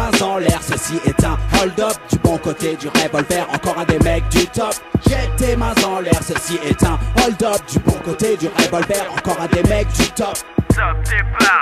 mains en l'air, ceci est un hold-up. Du bon côté du revolver, encore un des mecs du top. Jette tes mains en l'air, ceci est un hold-up. Du bon côté du revolver, encore un des mecs du top.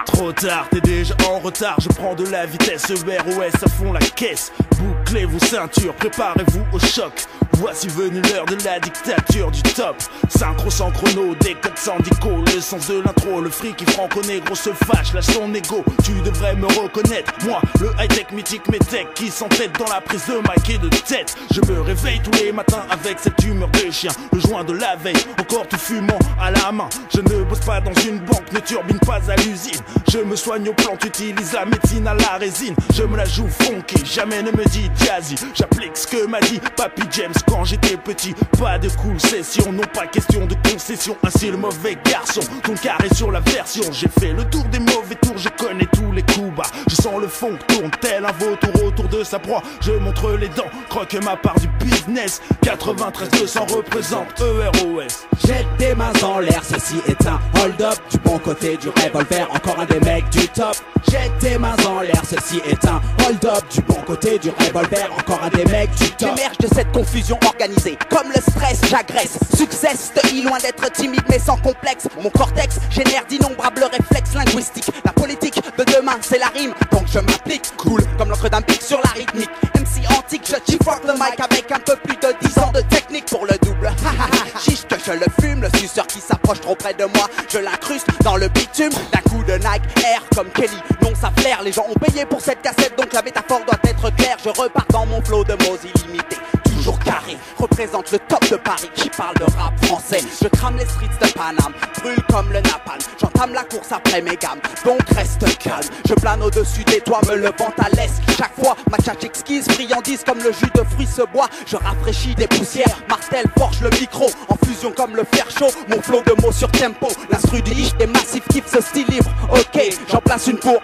Trop tard, t'es déjà en retard. Je prends de la vitesse, EROS à fond la caisse. Bouclez vos ceintures, préparez-vous au choc. Voici venue l'heure de la dictature du top. Synchro sans chrono, des codes syndicaux. Le sens de l'intro, le fric qui franco-négro se fâche, lâche son ego. Tu devrais me reconnaître, moi, le high-tech mythique métèque qui s'entête dans la prise de mic et de tête. Je me réveille tous les matins avec cette humeur de chien. Le joint de la veille, encore tout fumant à la main. Je ne bosse pas dans une banque, ne turbine pas à l'usine. Je me soigne aux plantes, utilise la médecine à la résine. Je me la joue funky, jamais ne me dis jazzy. J'applique ce que m'a dit Papy James quand j'étais petit. Pas de cool session, non pas question de concession. Ainsi le mauvais garçon, ton carré sur la version. J'ai fait le tour des mauvais tours, je connais tous les coups bas. Je sens le fond tourne tel un vautour autour de sa proie. Je montre les dents, croque ma part du business. 93 200 représente EROS. Jette tes mains en l'air, ceci est un hold-up. Du bon côté du revolver, encore un des mecs du top. Jette tes mains en l'air, ceci est un hold-up. Du bon côté du revolver, encore un des mecs du top. J'émerge de cette confusion organisée. Comme le stress, j'agresse. Succès, loin d'être timide mais sans complexe. Mon cortex génère d'innombrables réflexes linguistiques. La politique de demain, c'est la rime, donc je m'applique. Cool, comme l'encre d'un pic sur la rythmique. MC antique, je chiffre le mic avec un peu plus de 10 ans de technique pour le double. Chiche que je le fume, le suceur qui s'approche trop près de moi, je l'incruste dans le bitume d'un coup de Nike Air comme Kelly. Non, ça flaire, les gens ont payé pour cette cassette, donc la métaphore doit être claire. Je repars dans mon flow de mots illimités. Toujours carré, représente le top de Paris qui parle de rap français. Je crame les streets de Paname, brûle comme le napalm. J'entame la course après mes gammes, donc reste calme. Je plane au-dessus des toits, me levant à l'est. Chaque fois, ma tchatche exquise, friandise comme le jus de fruits se boit. Je rafraîchis des poussières, martèle forge le micro. En fusion comme le fer chaud, mon flow de mots sur tempo. L'instru du hit est massif, kiffe ce style libre. Ok, j'en place une pour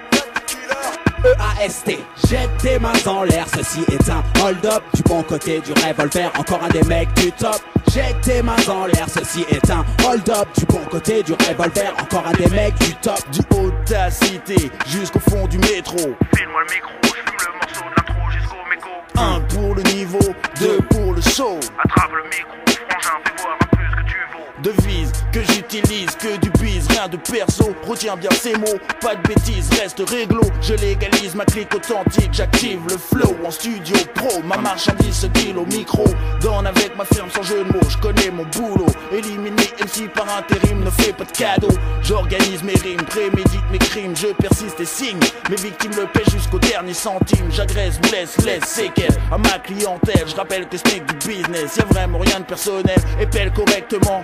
EAST. Jette tes mains en l'air, ceci est un hold-up. Du bon côté du revolver, encore un des mecs du top. Jette tes mains en l'air, ceci est un hold-up. Du bon côté du revolver, encore un des mecs du top. Du haut de ta cité jusqu'au fond du métro. File-moi le micro, je fume le morceau de l'intro jusqu'au méco. 1 pour le niveau, 2 pour le show. Attrape le micro, frangin, fais voir un peu ce que tu vaux. Devise que j'utilise, que du bise, rien de perso. Retiens bien ces mots, pas de bêtises, reste réglo. Je légalise ma clique authentique, j'active le flow en studio pro. Ma marchandise se deal au micro. Donne avec ma firme sans jeu de mots, je connais mon boulot. Éliminer MC par intérim ne fait pas de cadeau. J'organise mes rimes, prémédite mes crimes, je persiste et signe. Mes victimes le paient jusqu'au dernier centime. J'agresse, blesse, laisse séquelles à ma clientèle. Je rappelle que ce n'est que du business, y'a vraiment rien de personnel. Épelle correctement.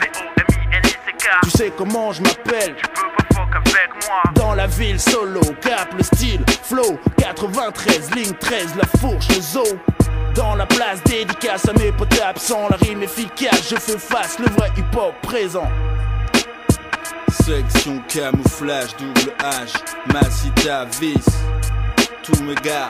Tu sais comment je m'appelle? Tu peux pas fuck avec moi. Dans la ville solo, cap le style, flow 93, ligne 13, la fourche, le zoo. Dans la place, dédicace à mes potes absents. La rime efficace, je fais face, le vrai hip-hop présent. Section camouflage, double H, Macita, Vice. Tous mes gars